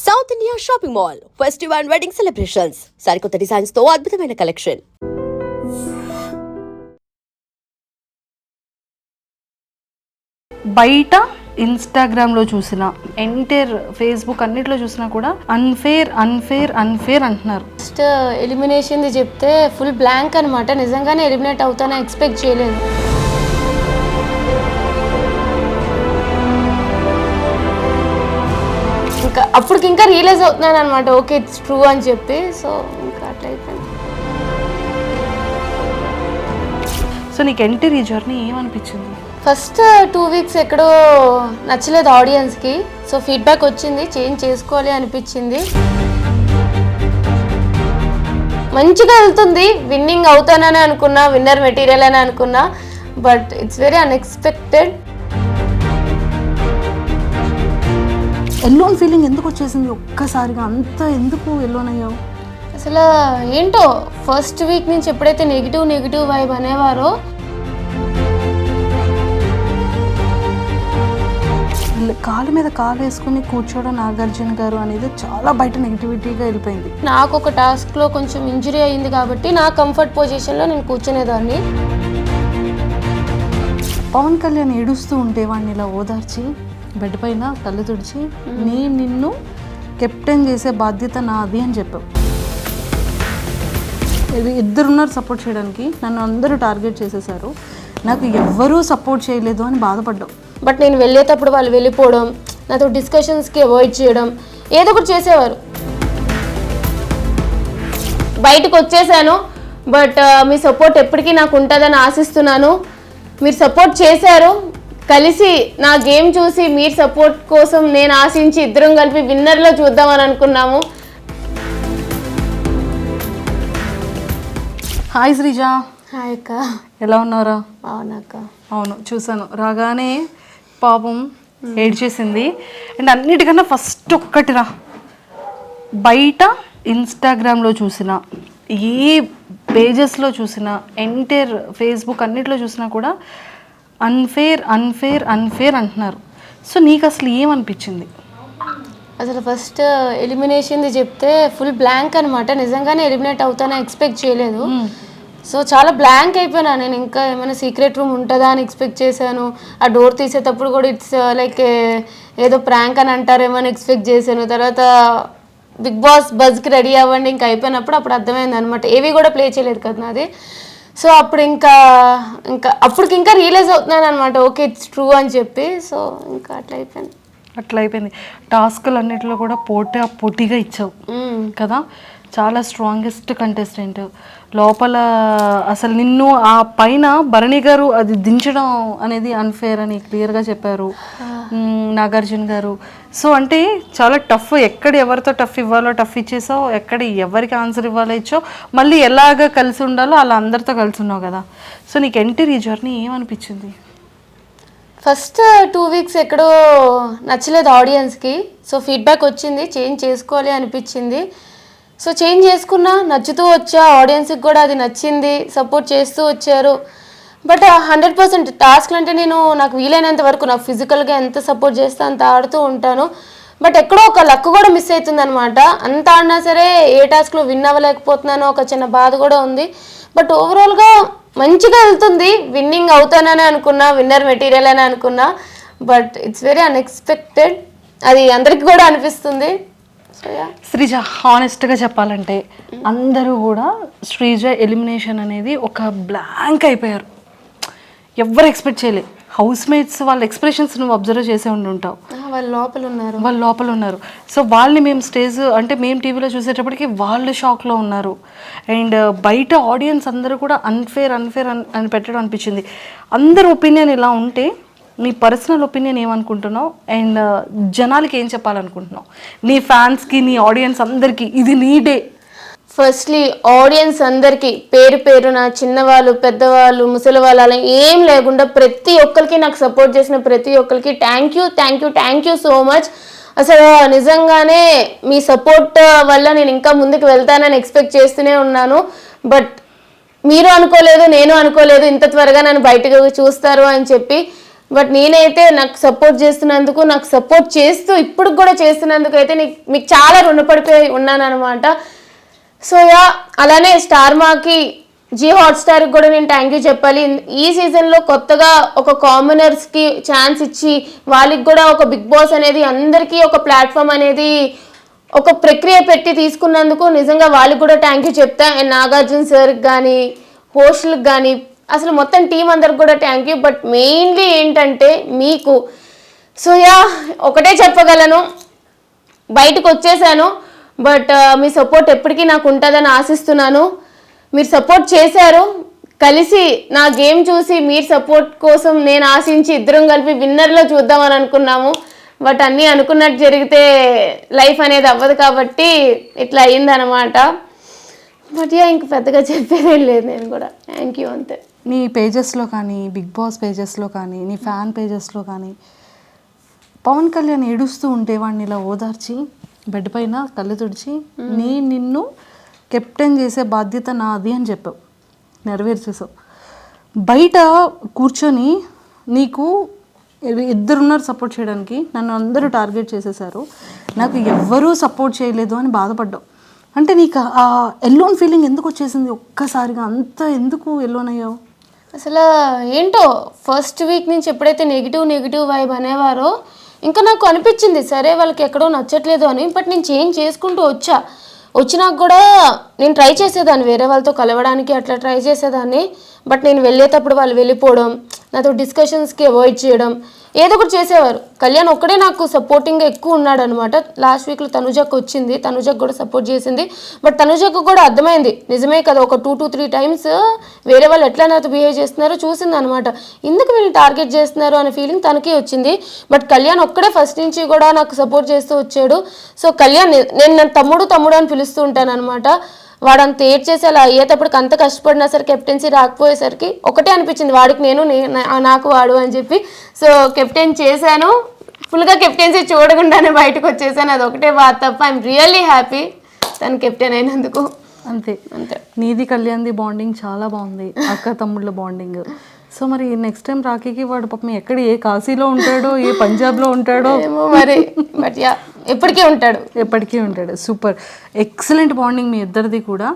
South India shopping mall festive and wedding celebrations సరికొత్త designs తో అద్భుతమైన కలెక్షన్. బయట ఇన్స్టాగ్రామ్లో చూసిన ఎంటైర్ ఫేస్బుక్ అన్నిట్లో చూసినా కూడా అన్ఫేర్ అన్ఫేర్ అన్ఫేర్ అంటున్నారు. ఫస్ట్ ఎలిమినేషన్ది చెప్తే ఫుల్ బ్లాంక్ అనమాట. నిజంగానే ఎలిమినేట్ అవుతానని ఎక్స్పెక్ట్ చేయలేదు. ఇంకా అప్పటికి ఇంకా రియలైజ్ అవుతున్నాను అనమాట, ఓకే ఇట్స్ ట్రూ అని చెప్పి. సో ఇంకా అట్లా అయిపోయింది. సో నీకు ఎంటర్ ఈ జర్నీ ఏమనిపించింది? ఫస్ట్ 2 వీక్స్ ఎక్కడో నచ్చలేదు ఆడియన్స్కి. సో ఫీడ్బ్యాక్ వచ్చింది, చేంజ్ చేసుకోవాలి అనిపించింది. మంచిగా వెళ్తుంది, విన్నింగ్ అవుతానని అనుకున్నా, విన్నర్ మెటీరియల్ అని అనుకున్నా. But it's very unexpected. Alone feeling ఎందుకు వచ్చేసింది ఒక్కసారిగా? అంత ఎందుకు ఎల్లోన్ అయ్యావు? అసలు ఏంటో ఫస్ట్ వీక్ నుంచి ఎప్పుడైతే నెగిటివ్ వైబ్ అనేవారో, కాలు మీద కాలు వేసుకుని కూర్చోవడం నాగార్జున గారు అనేది చాలా బయట నెగిటివిటీగా వెళ్ళిపోయింది. నాకు ఒక టాస్క్లో కొంచెం ఇంజరీ అయింది కాబట్టి నా కంఫర్ట్ పొజిషన్లో నేను కూర్చునేదాన్ని. పవన్ కళ్యాణ్ ఏడుస్తూ ఉంటే వాడిని ఇలా ఓదార్చి బెడ్ పైన కళ్ళు తుడిచి నేను నిన్ను కెప్టెన్ చేసే బాధ్యత నాది అని చెప్పావు. ఇద్దరున్నారు సపోర్ట్ చేయడానికి, నన్ను అందరూ టార్గెట్ చేసేసారు, నాకు ఎవ్వరూ సపోర్ట్ చేయలేదు అని బాధపడ్డావు. బట్ నేను వెళ్ళేటప్పుడు వాళ్ళు వెళ్ళిపోవడం, నాతో డిస్కషన్స్కి అవాయిడ్ చేయడం, ఏదో ఒకటి చేసేవారు. బయటకు వచ్చేసాను, బట్ మీ సపోర్ట్ ఎప్పటికీ నాకు ఉంటుందని ఆశిస్తున్నాను. మీరు సపోర్ట్ చేశారు, కలిసి నా గేమ్ చూసి మీరు సపోర్ట్ కోసం నేను ఆశించి ఇద్దరం కలిపి విన్నర్లో చూద్దామని అనుకున్నాము. హాయ్ శ్రీజ. హాయ్ అక్క, ఎలా ఉన్నారా? అవునక్క. అవును, చూసాను. రాగానే పాపం ఏడ్చేసింది. అండ్ అన్నిటికన్నా ఫస్ట్ ఒక్కటిరా, బయట ఇన్స్టాగ్రామ్లో చూసిన, ఏ పేజెస్లో చూసినా, ఎంటైర్ ఫేస్బుక్ అన్నిట్లో చూసినా కూడా అన్ఫేర్ అన్ఫేర్ అన్ఫేర్ అంటున్నారు. సో నీకు అసలు ఏమనిపించింది? అసలు ఫస్ట్ ఎలిమినేషన్ది చెప్తే ఫుల్ బ్లాంక్ అనమాట. నిజంగానే ఎలిమినేట్ అవుతానని ఎక్స్పెక్ట్ చేయలేదు. సో చాలా బ్లాంక్ అయిపోయినా. నేను ఇంకా ఏమైనా సీక్రెట్ రూమ్ ఉంటుందా అని ఎక్స్పెక్ట్ చేశాను. ఆ డోర్ తీసేటప్పుడు కూడా ఇట్స్ లైక్ ఏదో ప్రాంక్ అని అంటారేమో అని ఎక్స్పెక్ట్ చేశాను. తర్వాత బిగ్ బాస్ బజ్కి రెడీ అవ్వండి ఇంకా అయిపోయినప్పుడు అప్పుడు అర్థమైంది అనమాట. ఏవి కూడా ప్లే చేయలేదు కదా నాది. సో అప్పుడు ఇంకా అప్పటికి ఇంకా రియలైజ్ అవుతున్నాను అనమాట, ఓకే ఇట్స్ ట్రూ అని చెప్పి. సో ఇంకా అట్లా అయిపోయింది. టాస్కులు అన్నిటిలో కూడా పోటీగా ఇచ్చావు కదా, చాలా స్ట్రాంగెస్ట్ కంటెస్టెంట్. లోపల అసలు నిన్ను ఆ పైన భరణి గారు అది దించడం అనేది అన్ఫేర్ అని క్లియర్గా చెప్పారు నాగార్జున గారు. సో అంటే చాలా టఫ్, ఎక్కడ ఎవరితో టఫ్ ఇవ్వాలో టఫ్ ఇచ్చేసావు, ఎక్కడ ఎవరికి ఆన్సర్ ఇవ్వాలో ఇచ్చావు, మళ్ళీ ఎలాగ కలిసి ఉండాలో అలా అందరితో కలిసి ఉన్నావు కదా. సో నీకు ఎంటర్ ఈ జర్నీ ఏమనిపించింది? ఫస్ట్ 2 వీక్స్ ఎక్కడో నచ్చలేదు ఆడియన్స్కి. సో ఫీడ్బ్యాక్ వచ్చింది, చేంజ్ చేసుకోవాలి అనిపించింది. సో చేంజ్ చేసుకున్నా, నచ్చుతూ వచ్చా, ఆడియన్స్కి కూడా అది నచ్చింది, సపోర్ట్ చేస్తూ వచ్చారు. బట్ 100% టాస్క్లు అంటే నాకు వీలైనంత వరకు నాకు ఫిజికల్గా ఎంత సపోర్ట్ చేస్తే అంత ఆడుతూ ఉంటాను. బట్ ఎక్కడో ఒక లక్ కూడా మిస్ అవుతుంది అనమాట. అంత ఆడినా సరే ఏ టాస్క్లో విన్ అవ్వలేకపోతున్నానో ఒక చిన్న బాధ కూడా ఉంది. బట్ ఓవరాల్గా మంచిగా వెళ్తుంది, విన్నింగ్ అవుతానని అనుకున్నా, విన్నర్ మెటీరియల్ అని అనుకున్నా. బట్ ఇట్స్ వెరీ అన్ఎక్స్పెక్టెడ్, అది అందరికీ కూడా అనిపిస్తుంది. శ్రీజ, హానెస్ట్గా చెప్పాలంటే అందరూ కూడా శ్రీజ ఎలిమినేషన్ అనేది ఒక బ్లాంక్ అయిపోయారు. ఎవ్వరు ఎక్స్పెక్ట్ చేయలేదు. హౌస్ మేట్స్ వాళ్ళ ఎక్స్ప్రెషన్స్ నువ్వు అబ్జర్వ్ చేసే ఉంటావు. వాళ్ళు లోపల ఉన్నారు. సో వాళ్ళని మేము టీవీలో చూసేటప్పటికి వాళ్ళు షాక్లో ఉన్నారు. అండ్ బయట ఆడియన్స్ అందరూ కూడా అన్ఫేర్ అని పెట్టడం అనిపించింది. అందరి ఒపీనియన్ ఇలా ఉంటే నీ పర్సనల్ ఒపీనియన్ ఏమనుకుంటున్నావు అండ్ జనాలకి ఏం చెప్పాలనుకుంటున్నావు? నీ ఫ్యాన్స్కి, నీ ఆడియన్స్ అందరికీ ఇది నీ డే. ఫస్ట్లీ ఆడియన్స్ అందరికీ పేరున, చిన్నవాళ్ళు, పెద్దవాళ్ళు, ముసలి వాళ్ళు అలా ఏం లేకుండా ప్రతి ఒక్కరికి, నాకు సపోర్ట్ చేసిన ప్రతి ఒక్కరికి థ్యాంక్ యూ సో మచ్. అసలు నిజంగానే మీ సపోర్ట్ వల్ల నేను ఇంకా ముందుకు వెళ్తానని ఎక్స్పెక్ట్ చేస్తూనే ఉన్నాను. బట్ మీరు అనుకోలేదు, నేను అనుకోలేదు ఇంత త్వరగా నన్ను బయటకు చూస్తారు అని చెప్పి. బట్ నేనైతే నాకు సపోర్ట్ చేస్తున్నందుకు, నాకు సపోర్ట్ చేస్తూ ఇప్పుడు కూడా చేస్తున్నందుకు అయితే మీకు చాలా రుణపడిపోయి ఉన్నాను అనమాట. సో యా, అలానే స్టార్ మాకి జీ హాట్స్టార్కి కూడా నేను థ్యాంక్ యూ చెప్పాలి. ఈ సీజన్లో కొత్తగా ఒక కామనర్స్కి ఛాన్స్ ఇచ్చి వాళ్ళకి కూడా ఒక బిగ్ బాస్ అనేది అందరికీ ఒక ప్లాట్ఫామ్ అనేది ఒక ప్రక్రియ పెట్టి తీసుకున్నందుకు నిజంగా వాళ్ళకి కూడా థ్యాంక్ యూ చెప్తా. అండ్ నాగార్జున సార్కి కానీ, హోస్ట్లకు కానీ, అసలు మొత్తం టీం అందరికి కూడా థ్యాంక్ యూ. బట్ మెయిన్లీ ఏంటంటే మీకు. సో యా, ఒకటే చెప్పగలను, బయటకు వచ్చేసాను, బట్ మీ సపోర్ట్ ఎప్పటికీ నాకు ఉంటుందని ఆశిస్తున్నాను. మీరు సపోర్ట్ చేశారు, కలిసి నా గేమ్ చూసి మీరు సపోర్ట్ కోసం నేను ఆశించి ఇద్దరం కలిపి విన్నర్లో చూద్దామని అనుకున్నాము. బట్ అన్నీ అనుకున్నట్టు జరిగితే లైఫ్ అనేది అవ్వదు కాబట్టి ఇట్లా అయ్యిందనమాట. బట్ యా, ఇంక పెద్దగా చెప్పేదేం లేదు, నేను కూడా థ్యాంక్ యూ అంతే. నీ పేజెస్లో కానీ, బిగ్ బాస్ పేజెస్లో కానీ, నీ ఫ్యాన్ పేజెస్లో కానీ పవన్ కళ్యాణ్ ఏడుస్తూ ఉంటే వాడిని ఇలా ఓదార్చి బెడ్ పైన కళ్ళు తుడిచి నిన్ను కెప్టెన్ చేసే బాధ్యత నాది అని చెప్పావు, నెరవేర్చేసావు. బయట కూర్చొని నీకు ఇద్దరున్నారు సపోర్ట్ చేయడానికి, నన్ను అందరూ టార్గెట్ చేసేసారు, నాకు ఎవ్వరూ సపోర్ట్ చేయలేదు అని బాధపడ్డావు. అంటే నీకు ఆ ఎల్లోన్ ఫీలింగ్ ఎందుకు వచ్చేసింది ఒక్కసారిగా? అంత ఎందుకు ఎల్లోన్ అయ్యావు? అసలు ఏంటో ఫస్ట్ వీక్ నుంచి ఎప్పుడైతే నెగిటివ్ వైబ్ అనేవారో ఇంకా నాకు అనిపించింది సరే వాళ్ళకి ఎక్కడో నచ్చట్లేదు అని. బట్ నేను చేంజ్ చేసుకుంటూ వచ్చినాక కూడా నేను ట్రై చేసేదాన్ని వేరే వాళ్ళతో కలవడానికి, అట్లా ట్రై చేసేదాన్ని. బట్ నేను వెళ్ళేటప్పుడు వాళ్ళు వెళ్ళిపోవడం, నాతో డిస్కషన్స్కి అవాయిడ్ చేయడం, ఏదో ఒకటి చేసేవారు. కళ్యాణ్ ఒక్కడే నాకు సపోర్టింగ్గా ఎక్కువ ఉన్నాడు అనమాట. లాస్ట్ వీక్లో తనుజకు వచ్చింది, తనుజకు కూడా సపోర్ట్ చేసింది. బట్ తనుజకు కూడా అర్థమైంది నిజమే కదా, ఒక 2 to 3 times వేరే వాళ్ళు ఎట్లా నాతో బిహేవ్ చేస్తున్నారో చూసింది అనమాట. ఎందుకు వీళ్ళు టార్గెట్ చేస్తున్నారు అనే ఫీలింగ్ తనకి వచ్చింది. బట్ కళ్యాణ్ ఒక్కడే ఫస్ట్ నుంచి కూడా నాకు సపోర్ట్ చేస్తూ వచ్చాడు. సో కళ్యాణ్, నేను తమ్ముడు అని పిలుస్తూ ఉంటాను అనమాట. వాడంత ఏడ్చేసి అలా అయ్యేటప్పటికి అంత కష్టపడినా సరే కెప్టెన్సీ రాకపోయేసరికి ఒకటే అనిపించింది, వాడికి నేను నాకు వాడు అని చెప్పి. సో కెప్టెన్ చేశాను, ఫుల్గా కెప్టెన్సీ చూడకుండానే బయటకు వచ్చేసాను. అది ఒకటే బాధ తప్ప ఐఎమ్ రియల్లీ హ్యాపీ తను కెప్టెన్ అయినందుకు. అంతే. నీది కళ్యాణ్ది బాండింగ్ చాలా బాగుంది, అక్క తమ్ముళ్ళ బాండింగ్. సో మరి నెక్స్ట్ టైం రాఖీకి వాడు పాపం ఎక్కడ, ఏ కాశీలో ఉంటాడో, ఏ పంజాబ్లో ఉంటాడో ఏమో మరి. బట్ యా, ఎప్పటికీ ఉంటాడు. సూపర్, ఎక్సలెంట్ బాండింగ్ మీ ఇద్దరిది కూడా.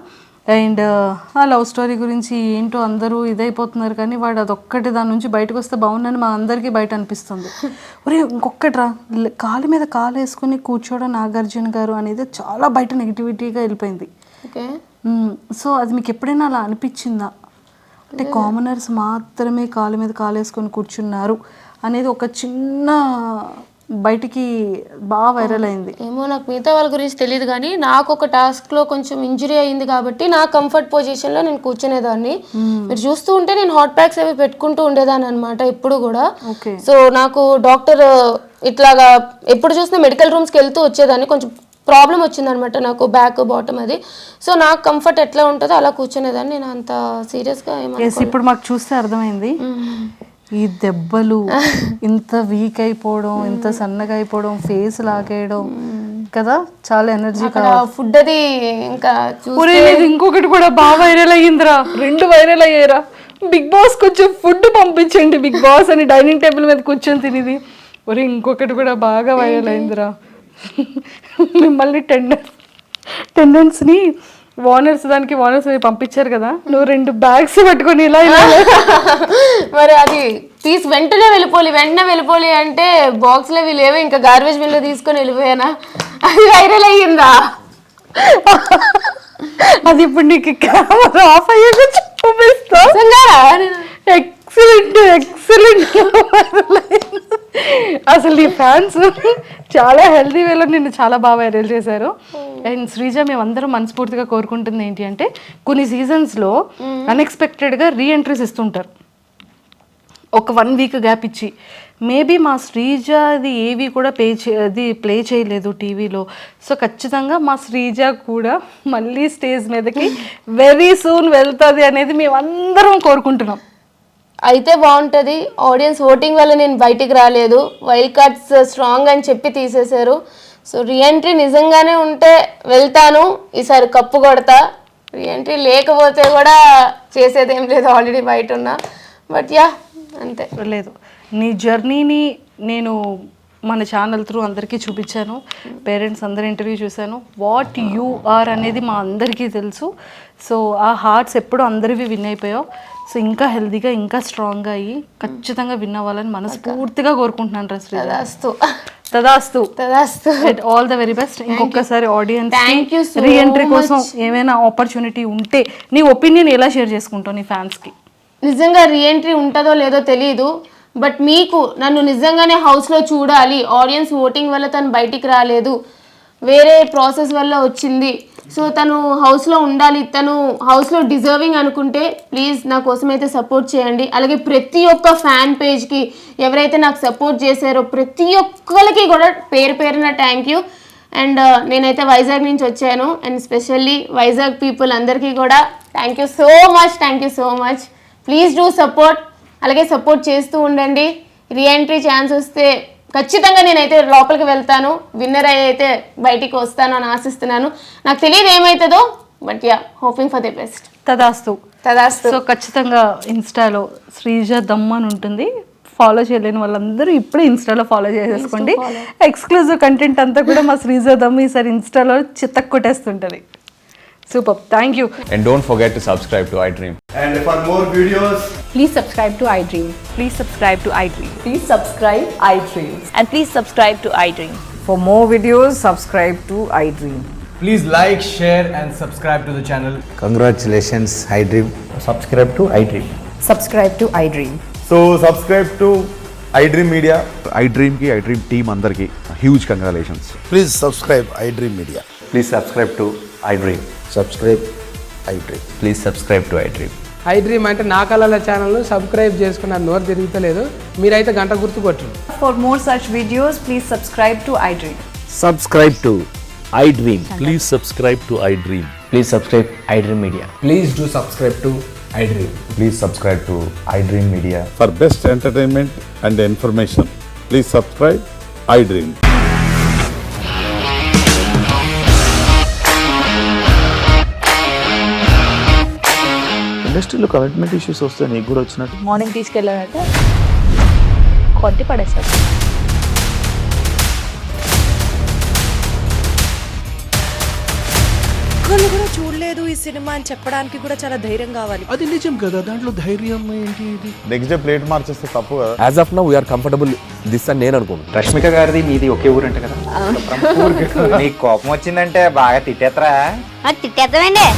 అండ్ ఆ లవ్ స్టోరీ గురించి ఏంటో అందరూ ఇదైపోతున్నారు, కానీ వాడు అదొక్కటి దాని నుంచి బయటకు వస్తే బాగుందని మా అందరికీ బయట అనిపిస్తుంది. ఒరే ఇంకొకటి రా, కాలు మీద కాలు వేసుకుని కూర్చోవడం నాగార్జున గారు అనేది చాలా బయట నెగిటివిటీగా వెళ్ళిపోయింది. ఓకే. సో అది మీకు ఎప్పుడైనా అలా అనిపించిందా? అంటే కామనర్స్ మాత్రమే కాలు మీద కాలు వేసుకొని కూర్చున్నారు అనేది ఒక చిన్న బయటికి బాగా వైరల్ అయింది. ఏమో నాకు మిగతా వాళ్ళ గురించి తెలియదు, కానీ నాకు ఒక టాస్క్లో కొంచెం ఇంజురీ అయింది కాబట్టి నా కంఫర్ట్ పొజిషన్లో నేను కూర్చునేదాన్ని. మీరు చూస్తూ ఉంటే నేను హాట్ ప్యాక్స్ అవి పెట్టుకుంటూ ఉండేదాన్ని అనమాట ఎప్పుడు కూడా. సో నాకు డాక్టర్ ఇట్లాగా ఎప్పుడు చూసినా మెడికల్ రూమ్స్కి వెళ్తూ వచ్చేదాన్ని. కొంచెం ప్రాబ్లం వచ్చిందనమాట నాకు, బ్యాక్ బాటమ్ అది. సో నాకు కంఫర్ట్ ఎట్లా ఉంటుందో అలా కూర్చునేదాన్ని. నేను అంత సీరియస్గా ఇప్పుడు మాకు చూస్తే అర్థమైంది, ఈ దెబ్బలు, ఇంత వీక్ అయిపోవడం, ఇంత సన్నగా అయిపోవడం, ఫేస్ లాగేయడం కదా, చాలా ఎనర్జీ కావాలి. ఫుడ్ అది ఇంకా ఇంకొకటి కూడా బాగా వైరల్ అయ్యిందిరా, 2 వైరల్ అయ్యారా. బిగ్ బాస్ కొంచెం ఫుడ్ పంపించండి బిగ్ బాస్ అని డైనింగ్ టేబుల్ మీద కూర్చొని తినేది. ఒరే ఇంకొకటి కూడా బాగా వైరల్ అయిందిరా, మిమ్మల్ని టెండెన్స్ని వానర్స్ పంపించారు కదా, నువ్వు 2 bags పట్టుకొని ఇలా మరి అది తీసి వెంటనే వెళ్ళిపోలి అంటే బాక్స్లో లేవు, ఇంకా గార్బేజ్ బిన్లో తీసుకొని వెళ్ళిపోయానా, అది వైరల్ అయ్యిందా? అది ఇప్పుడు నీకు కెమెరా ఆఫ్ అయ్యాక చూపిస్తా. ఎక్సలెంట్ అసలు నీ ఫ్యాన్స్ చాలా హెల్దీ వేలో నిన్ను చాలా బాగా వైరల్ చేశారు. అండ్ శ్రీజ, మేమందరం మనస్ఫూర్తిగా కోరుకుంటుంది ఏంటి అంటే, కొన్ని సీజన్స్లో అన్ఎక్స్పెక్టెడ్గా రీఎంట్రీస్ ఇస్తుంటారు ఒక 1 week గ్యాప్ ఇచ్చి. మేబీ మా శ్రీజ అది ఏవి కూడా ప్లే చేయలేదు టీవీలో. సో ఖచ్చితంగా మా శ్రీజ కూడా మళ్ళీ స్టేజ్ మీదకి వెరీ సూన్ వెళ్తుంది అనేది మేమందరం కోరుకుంటున్నాం. అయితే బాగుంటుంది. ఆడియన్స్ ఓటింగ్ వల్ల నేను బయటికి రాలేదు, వైల్డ్ కార్డ్స్ స్ట్రాంగ్ అని చెప్పి తీసేశారు. సో రీఎంట్రీ నిజంగానే ఉంటే వెళ్తాను, ఈసారి కప్పు కొడతా. రీఎంట్రీ లేకపోతే కూడా చేసేది ఏం లేదు, ఆల్రెడీ బయట ఉన్నా. బట్ యా, అంతే. లేదు, నీ జర్నీని నేను మన ఛానల్ త్రూ అందరికీ చూపించాను, పేరెంట్స్ అందరి ఇంటర్వ్యూ చూశాను. వాట్ యు ఆర్ అనేది మా అందరికీ తెలుసు. సో ఆ హార్ట్స్ ఎప్పుడు అందరివి విన్ అయిపోయావు. సో ఇంకా హెల్తీగా ఇంకా స్ట్రాంగ్గా అయ్యి ఖచ్చితంగా విన్ అవ్వాలని మనస్ఫూర్తిగా కోరుకుంటున్నాను. శ్రీజ, తదాస్తు తదాస్తు. All the very best. ఇంకొకసారి audience Thank you so reentry కోసం ఏమైనా ఆపర్చునిటీ ఉంటే నీ ఒపీనియన్ ఎలా షేర్ చేసుకుంటావు నీ ఫ్యాన్స్కి? నిజంగా రీఎంట్రీ ఉంటుందో లేదో తెలియదు, బట్ మీకు నన్ను నిజంగానే హౌస్లో చూడాలి, ఆడియన్స్ ఓటింగ్ వల్ల తను బయటికి రాలేదు, వేరే ప్రాసెస్ వల్ల వచ్చింది, సో తను హౌస్లో ఉండాలి, తను హౌస్లో డిజర్వింగ్ అనుకుంటే ప్లీజ్ నా కోసం అయితే సపోర్ట్ చేయండి. అలాగే ప్రతి ఒక్క ఫ్యాన్ పేజ్కి ఎవరైతే నాకు సపోర్ట్ చేశారో ప్రతి ఒక్కరికి కూడా పేరు పేరున థ్యాంక్ యూ. అండ్ నేనైతే వైజాగ్ నుంచి వచ్చాను, అండ్ స్పెషల్లీ వైజాగ్ పీపుల్ అందరికీ కూడా thank you so much. Please do support. అలాగే సపోర్ట్ చేస్తూ ఉండండి. రీఎంట్రీ ఛాన్స్ వస్తే ఖచ్చితంగా నేనైతే లోపలికి వెళ్తాను, విన్నర్ అయితే బయటికి వస్తాను అని ఆశిస్తున్నాను. నాకు తెలియదు ఏమవుతుందో, but yeah, hoping for the best. తదాస్తు. సో ఖచ్చితంగా ఇన్స్టాలో శ్రీజ దమ్ అని ఉంటుంది. ఫాలో చేయలేని వాళ్ళందరూ ఇప్పుడే ఇన్స్టాలో ఫాలో చేసేసుకోండి. ఎక్స్క్లూజివ్ కంటెంట్ అంతా కూడా మా శ్రీజ దమ్ ఈసారి ఇన్స్టాలో చిత్తకు కొట్టేస్తుంటుంది. Super, thank you. And don't forget to subscribe to iDream. And for more videos, Please subscribe to iDream. Please subscribe to iDream. Please subscribe iDream. And please subscribe to iDream. For more videos, subscribe to iDream. please like, share, and subscribe to the channel. Congratulations, iDream. Subscribe to iDream. Subscribe to iDream. So subscribe to iDream Media. iDream ki iDream team andarki huge congratulations. Please subscribe iDream Media. Please subscribe to iDream. Subscribe iDream. Please subscribe to iDream. iDream అంటే నా కళల channel subscribe చేసుకున్న నోరు తిరుగుతలేదు, మీరైతే గంట గుర్తు కొట్టండి. For more such videos, please subscribe to iDream. Subscribe to iDream. Please subscribe to iDream. Please subscribe iDream Media. Please do subscribe to iDream. Please subscribe to iDream Media. For best entertainment and information, please subscribe iDream. ఇండస్ట్రీలో commitment issues వస్తే నీకు కూడా వచ్చినట్టు morning తీసుకెళ్ళాడంటే కొట్టి పడేస్తాడు. ఒక్కళ్ళు కూడా చూడలేదు ఈ సినిమా అని చెప్పడానికి కూడా చాలా ధైర్యం కావాలి. అది నిజం కదా, దాంట్లో ధైర్యం ఏంటి? ఇది నెక్స్ట్ డే ప్లేట్ మార్చేస్తే తప్పు కదా. As of now we are comfortable this అని నేను అనుకుంటున్నాను. రష్మిక గారిది మీది ఒకే ఊరంట కదా? నీకు కోపం వచ్చిందంటే బాగా తిట్టేత్తరా? తిట్టేద్దామండి.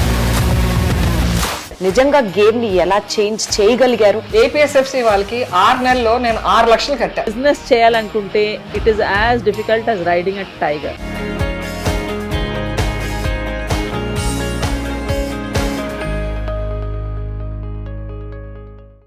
నిజంగా గేమ్ ని ఎలా చేంజ్ చేయగలిగారు? ఏపీఎస్ఎఫ్సి వాళ్ళకి 6 నెలల్లో నేను 6 లక్షలు కట్టా. బిజినెస్ చేయాలనుకుంటే it is as difficult as riding a tiger.